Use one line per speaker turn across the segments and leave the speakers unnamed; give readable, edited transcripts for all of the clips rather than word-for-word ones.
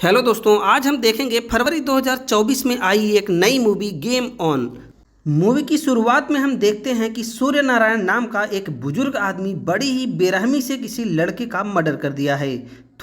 Hello दोस्तों, आज हम देखेंगे फरवरी 2024 में आई एक नई मूवी गेम ऑन। मूवी की शुरुआत में हम देखते हैं कि सूर्य नारायण नाम का एक बुजुर्ग आदमी बड़ी ही बेरहमी से किसी लड़के का मर्डर कर दिया है।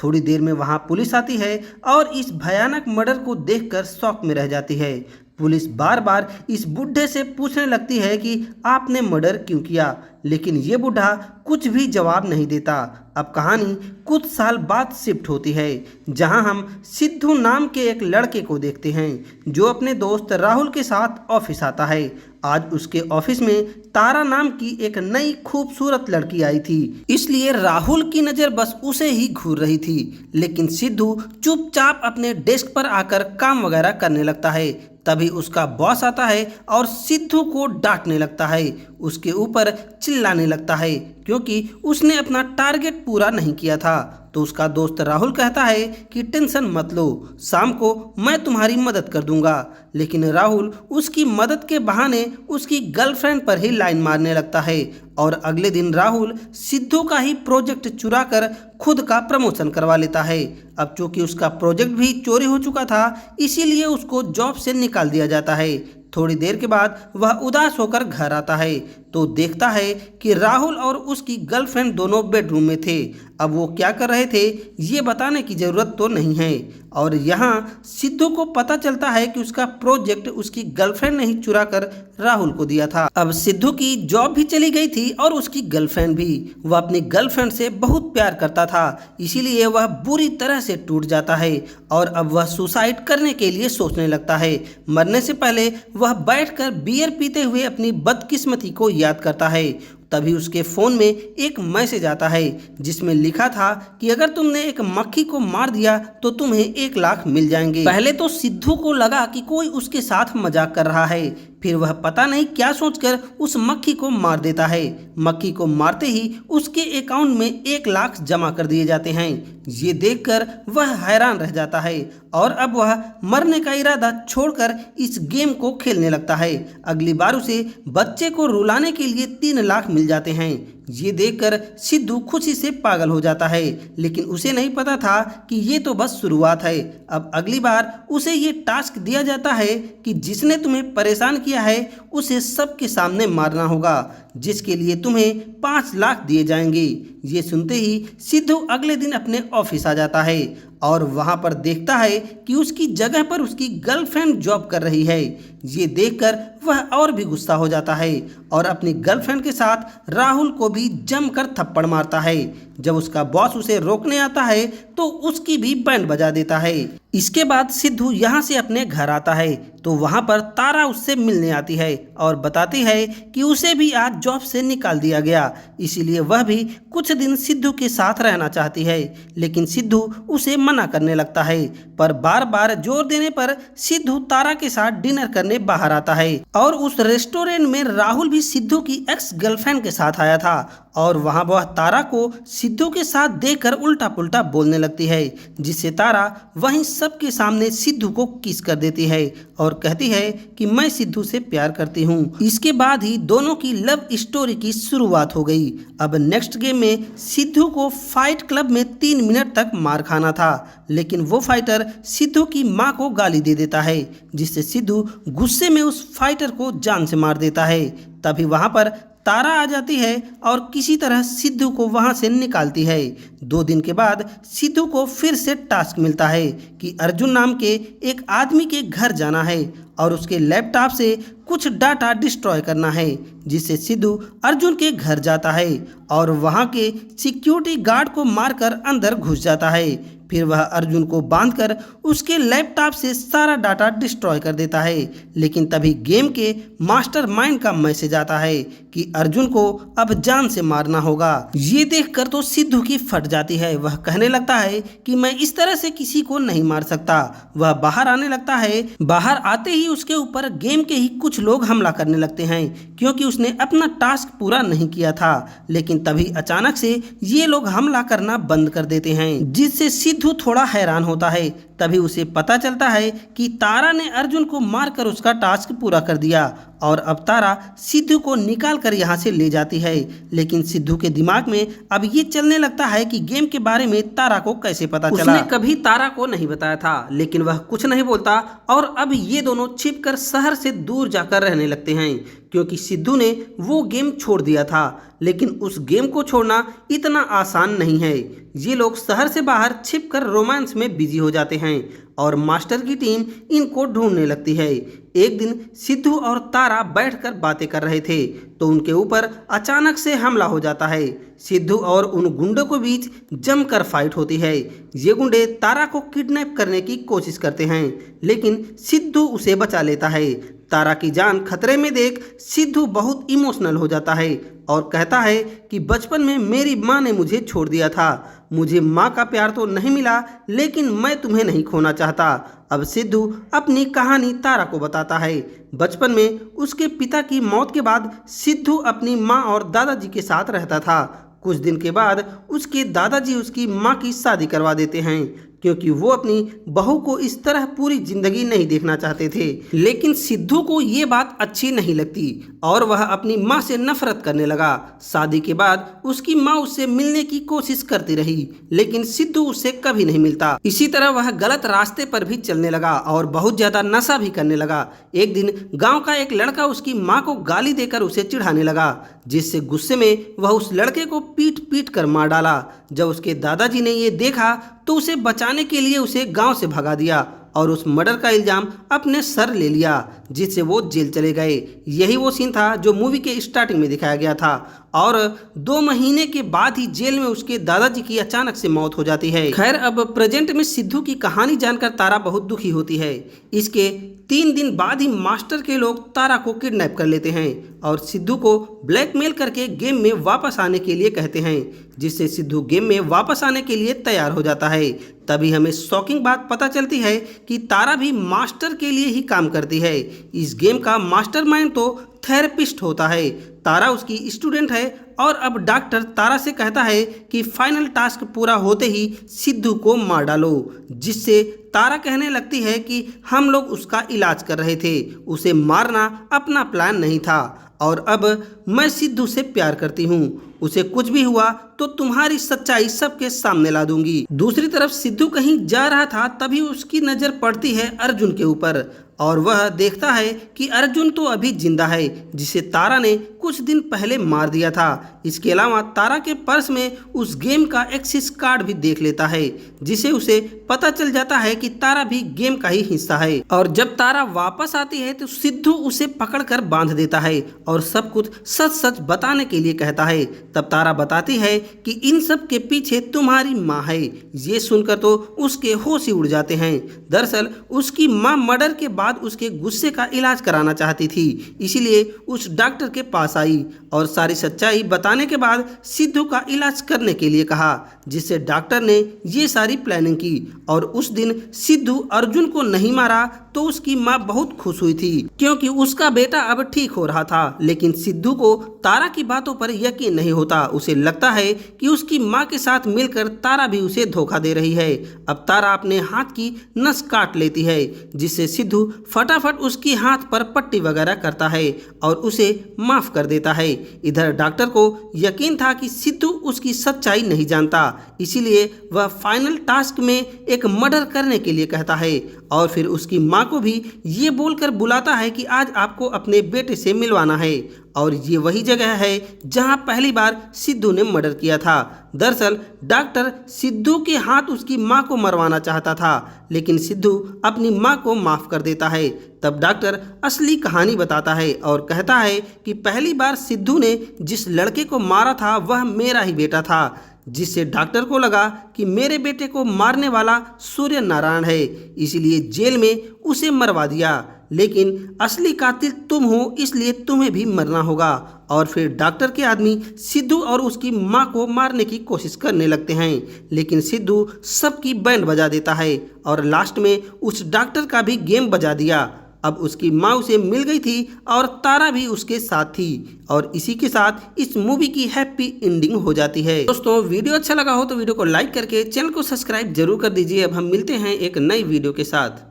थोड़ी देर में वहां पुलिस आती है और इस भयानक मर्डर को देखकर शॉक में रह जाती है। पुलिस बार बार इस बुढ़े से पूछने लगती है कि आपने मर्डर क्यों किया, लेकिन ये बूढ़ा कुछ भी जवाब नहीं देता। अब कहानी कुछ साल बाद शिफ्ट होती है, जहां हम सिद्धू नाम के एक लड़के को देखते हैं जो अपने दोस्त राहुल के साथ ऑफिस आता है। आज उसके ऑफिस में तारा नाम की एक नई खूबसूरत लड़की आई थी, इसलिए राहुल की नज़र बस उसे ही घूर रही थी। लेकिन सिद्धू चुपचाप अपने डेस्क पर आकर काम वगैरह करने लगता है। तभी उसका बॉस आता है और सिद्धू को डांटने लगता है, उसके ऊपर चिल्लाने लगता है क्योंकि उसने अपना टारगेट पूरा नहीं किया था। तो उसका दोस्त राहुल कहता है कि टेंशन मत लो, शाम को मैं तुम्हारी मदद कर दूंगा। लेकिन राहुल उसकी मदद के बहाने उसकी गर्लफ्रेंड पर ही लाइन मारने लगता है और अगले दिन राहुल सिद्धू का ही प्रोजेक्ट चुरा कर खुद का प्रमोशन करवा लेता है। अब चूंकि उसका प्रोजेक्ट भी चोरी हो चुका था, इसीलिए उसको जॉब से निकाल दिया जाता है। थोड़ी देर के बाद वह उदास होकर घर आता है तो देखता है कि राहुल और उसकी गर्लफ्रेंड दोनों बेडरूम में थे। अब वो क्या कर रहे थे ये बताने की ज़रूरत तो नहीं है। और यहाँ सिद्धू को पता चलता है कि उसका प्रोजेक्ट उसकी गर्लफ्रेंड ने ही चुरा कर राहुल को दिया था। अब सिद्धू की जॉब भी चली गई थी और उसकी गर्लफ्रेंड भी। वह अपनी गर्लफ्रेंड से बहुत प्यार करता था, इसीलिए वह बुरी तरह से टूट जाता है और अब वह सुसाइड करने के लिए सोचने लगता है। मरने से पहले वह बैठकर बियर पीते हुए अपनी बदकिस्मती को याद करता है। तभी उसके फ़ोन में एक मैसेज आता है जिसमें लिखा था कि अगर तुमने एक मक्खी को मार दिया तो तुम्हें 1 लाख मिल जाएंगे। पहले तो सिद्धू को लगा कि कोई उसके साथ मजाक कर रहा है, फिर वह पता नहीं क्या सोचकर उस मक्खी को मार देता है। मक्खी को मारते ही उसके अकाउंट में 1 लाख जमा कर दिए जाते हैं। ये देखकर वह हैरान रह जाता है और अब वह मरने का इरादा छोड़कर इस गेम को खेलने लगता है। अगली बार उसे बच्चे को रुलाने के लिए 3 लाख मिल जाते हैं। ये देखकर सिद्धू खुशी से पागल हो जाता है, लेकिन उसे नहीं पता था कि ये तो बस शुरुआत है। अब अगली बार उसे ये टास्क दिया जाता है कि जिसने तुम्हें परेशान किया है उसे सबके सामने मारना होगा, जिसके लिए तुम्हें 5 लाख दिए जाएंगे। ये सुनते ही सिद्धू अगले दिन अपने ऑफिस आ जाता है और वहां पर देखता है कि उसकी जगह पर उसकी गर्लफ्रेंड जॉब कर रही है। ये देखकर वह और भी गुस्सा हो जाता है और अपनी गर्लफ्रेंड के साथ राहुल को भी जमकर थप्पड़ मारता है। जब उसका बॉस उसे रोकने आता है तो उसकी भी बैंड बजा देता है। इसके बाद सिद्धू यहाँ से अपने घर आता है तो वहाँ पर तारा उससे मिलने आती है और बताती है कि उसे भी आज जॉब से निकाल दिया गया, इसीलिए वह भी कुछ दिन सिद्धू के साथ रहना चाहती है। लेकिन सिद्धू उसे मना करने लगता है, पर बार बार जोर देने पर सिद्धू तारा के साथ डिनर करने बाहर आता है और उस रेस्टोरेंट में राहुल भी सिद्धू की एक्स गर्लफ्रेंड के साथ आया था और वहां वह तारा को सिद्धू के साथ देखकर उल्टा पुल्टा बोलने लगती है, जिससे तारा वहीं सबके सामने सिद्धू को किस कर देती है और कहती है कि मैं सिद्धू से प्यार करती हूँ। इसके बाद ही दोनों की लव स्टोरी की शुरुआत हो गई। अब नेक्स्ट गेम में सिद्धू को फाइट क्लब में 3 मिनट तक मार खाना था, लेकिन वो फाइटर सिद्धू की मां को गाली दे देता है, जिससे सिद्धू गुस्से में उस फाइटर को जान से मार देता है। तभी वहां पर तारा आ जाती है और किसी तरह सिद्धू को वहां से निकालती है। 2 दिन के बाद सिद्धू को फिर से टास्क मिलता है कि अर्जुन नाम के एक आदमी के घर जाना है और उसके लैपटॉप से कुछ डाटा डिस्ट्रॉय करना है, जिससे सिद्धू अर्जुन के घर जाता है और वहां के सिक्योरिटी गार्ड को मारकर अंदर घुस जाता है। फिर वह अर्जुन को बांधकर उसके लैपटॉप से सारा डाटा डिस्ट्रॉय कर देता है। लेकिन तभी गेम के मास्टरमाइंड का मैसेज आता है कि अर्जुन को अब जान से मारना होगा। ये देखकर तो सिद्धू की फट जाती है। वह कहने लगता है कि मैं इस तरह से किसी को नहीं मार सकता। वह बाहर आने लगता है। बाहर आते ही ही उसके ऊपर गेम के ही कुछ लोग हमला करने लगते हैं क्योंकि उसने अपना टास्क पूरा नहीं किया था। लेकिन तभी अचानक से ये लोग हमला करना बंद कर देते हैं, जिससे सिद्धू थोड़ा हैरान होता है। तभी उसे पता चलता है कि तारा ने अर्जुन को मारकर उसका टास्क पूरा कर दिया और अब तारा सिद्धू को निकाल कर यहाँ से ले जाती है। लेकिन सिद्धू के दिमाग में अब ये चलने लगता है कि गेम के बारे में तारा को कैसे पता चला। उसने कभी तारा को नहीं बताया था, लेकिन वह कुछ नहीं बोलता और अब ये दोनों छिपकर शहर से दूर जाकर रहने लगते हैं क्योंकि सिद्धू ने वो गेम छोड़ दिया था। लेकिन उस गेम को छोड़ना इतना आसान नहीं है। ये लोग शहर से बाहर छिपकर रोमांस में बिजी हो जाते हैं और मास्टर की टीम इनको ढूंढने लगती है। एक दिन सिद्धू और तारा बैठकर बातें कर रहे थे तो उनके ऊपर अचानक से हमला हो जाता है। सिद्धू और उन गुंडों के बीच जमकर फाइट होती है। ये गुंडे तारा को किडनैप करने की कोशिश करते हैं, लेकिन सिद्धू उसे बचा लेता है। तारा की जान खतरे में देख सिद्धू बहुत इमोशनल हो जाता है और कहता है कि बचपन में मेरी माँ ने मुझे छोड़ दिया था। मुझे माँ का प्यार तो नहीं मिला, लेकिन मैं तुम्हें नहीं खोना चाहता। अब सिद्धू अपनी कहानी तारा को बताता है। बचपन में उसके पिता की मौत के बाद सिद्धू अपनी माँ और दादाजी के साथ रहता था। कुछ दिन के बाद उसके दादाजी उसकी माँ की शादी करवा देते हैं क्योंकि वो अपनी बहू को इस तरह पूरी जिंदगी नहीं देखना चाहते थे। लेकिन सिद्धू को ये बात अच्छी नहीं लगती और वह अपनी माँ से नफरत करने लगा। शादी के बाद उसकी माँ उससे मिलने की कोशिश करती रही, लेकिन सिद्धू उससे कभी नहीं मिलता। इसी तरह वह गलत रास्ते पर भी चलने लगा और बहुत ज्यादा नशा भी करने लगा। एक दिन गाँव का एक लड़का उसकी माँ को गाली देकर उसे चिढ़ाने लगा, जिससे गुस्से में वह उस लड़के को पीट पीट कर मार डाला। जब उसके दादाजी ने ये देखा तो उसे बचाने के लिए उसे गांव से भगा दिया और उस मर्डर का इल्जाम अपने सर ले लिया, जिससे वो जेल चले गए। यही वो सीन था जो मूवी के स्टार्टिंग में दिखाया गया था और 2 महीने के बाद ही जेल में उसके दादाजी की अचानक से मौत हो जाती है। खैर, अब प्रेजेंट में सिद्धू की कहानी जानकर तारा बहुत दुखी होती है। इसके 3 दिन बाद ही मास्टर के लोग तारा को किडनैप कर लेते हैं और सिद्धू को ब्लैकमेल करके गेम में वापस आने के लिए कहते हैं, जिससे सिद्धू गेम में वापस आने के लिए तैयार हो जाता है। तभी हमें शॉकिंग बात पता चलती है कि तारा भी मास्टर के लिए ही काम करती है। इस गेम का मास्टरमाइंड तो थेरेपिस्ट होता है। तारा उसकी स्टूडेंट है और अब डॉक्टर तारा से कहता है कि फाइनल टास्क पूरा होते ही सिद्धू को मार डालो, जिससे तारा कहने लगती है कि हम लोग उसका इलाज कर रहे थे, उसे मारना अपना प्लान नहीं था और अब मैं सिद्धू से प्यार करती हूँ। उसे कुछ भी हुआ तो तुम्हारी सच्चाई सबके सामने ला दूंगी। दूसरी तरफ सिद्धू कहीं जा रहा था, तभी उसकी नज़र पड़ती है अर्जुन के ऊपर और वह देखता है कि अर्जुन तो अभी जिंदा है, जिसे तारा ने कुछ दिन पहले मार दिया था। इसके अलावा तारा के पर्स में उस गेम का एक्सेस कार्ड भी देख लेता है, जिसे उसे पता चल जाता है कि तारा भी गेम का ही हिस्सा है। और जब तारा वापस आती है तो सिद्धू उसे पकड़कर बांध देता है और सब कुछ सच सच बताने के लिए कहता है। तब तारा बताती है कि इन सब के पीछे तुम्हारी माँ है। ये सुनकर तो उसके होश ही उड़ जाते हैं। दरअसल उसकी माँ मर्डर के बाद उसके गुस्से का इलाज कराना चाहती थी, इसीलिए उस डॉक्टर के पास आई और सारी सच्चाई बताने के बाद सिद्धू का इलाज करने के लिए कहा, जिससे डॉक्टर ने ये सारी प्लानिंग की। और उस दिन सिद्धू अर्जुन को नहीं मारा तो उसकी माँ बहुत खुश हुई थी क्योंकि उसका बेटा अब ठीक हो रहा था। लेकिन सिद्धू को तारा की बातों पर यकीन नहीं होता। उसे लगता है कि उसकी माँ के साथ मिलकर तारा भी उसे धोखा दे रही है। अब तारा अपने हाथ की नस काट लेती है, जिससे सिद्धू फटाफट उसकी हाथ पर पट्टी वगैरह करता है और उसे माफ कर देता है। इधर डॉक्टर को यकीन था कि सिद्धू उसकी सच्चाई नहीं जानता, इसीलिए वह फाइनल टास्क में एक मर्डर करने के लिए कहता है और फिर उसकी माँ को भी ये बोलकर बुलाता है कि आज आपको अपने बेटे से मिलवाना है। और ये वही जगह है जहां पहली बार सिद्धू ने मर्डर किया था। दरअसल डॉक्टर सिद्धू के हाथ उसकी मां को मरवाना चाहता था, लेकिन सिद्धू अपनी मां को माफ कर देता है। तब डॉक्टर असली कहानी बताता है और कहता है कि पहली बार सिद्धू ने जिस लड़के को मारा था वह मेरा ही बेटा था, जिससे डॉक्टर को लगा कि मेरे बेटे को मारने वाला सूर्य नारायण है, इसलिए जेल में उसे मरवा दिया। लेकिन असली कातिल तुम हो, इसलिए तुम्हें भी मरना होगा। और फिर डॉक्टर के आदमी सिद्धू और उसकी मां को मारने की कोशिश करने लगते हैं, लेकिन सिद्धू सबकी बैंड बजा देता है और लास्ट में उस डॉक्टर का भी गेम बजा दिया। अब उसकी माँ उसे मिल गई थी और तारा भी उसके साथ थी और इसी के साथ इस मूवी की हैप्पी एंडिंग हो जाती है। दोस्तों वीडियो अच्छा लगा हो तो वीडियो को लाइक करके चैनल को सब्सक्राइब जरूर कर दीजिए। अब हम मिलते हैं एक नई वीडियो के साथ।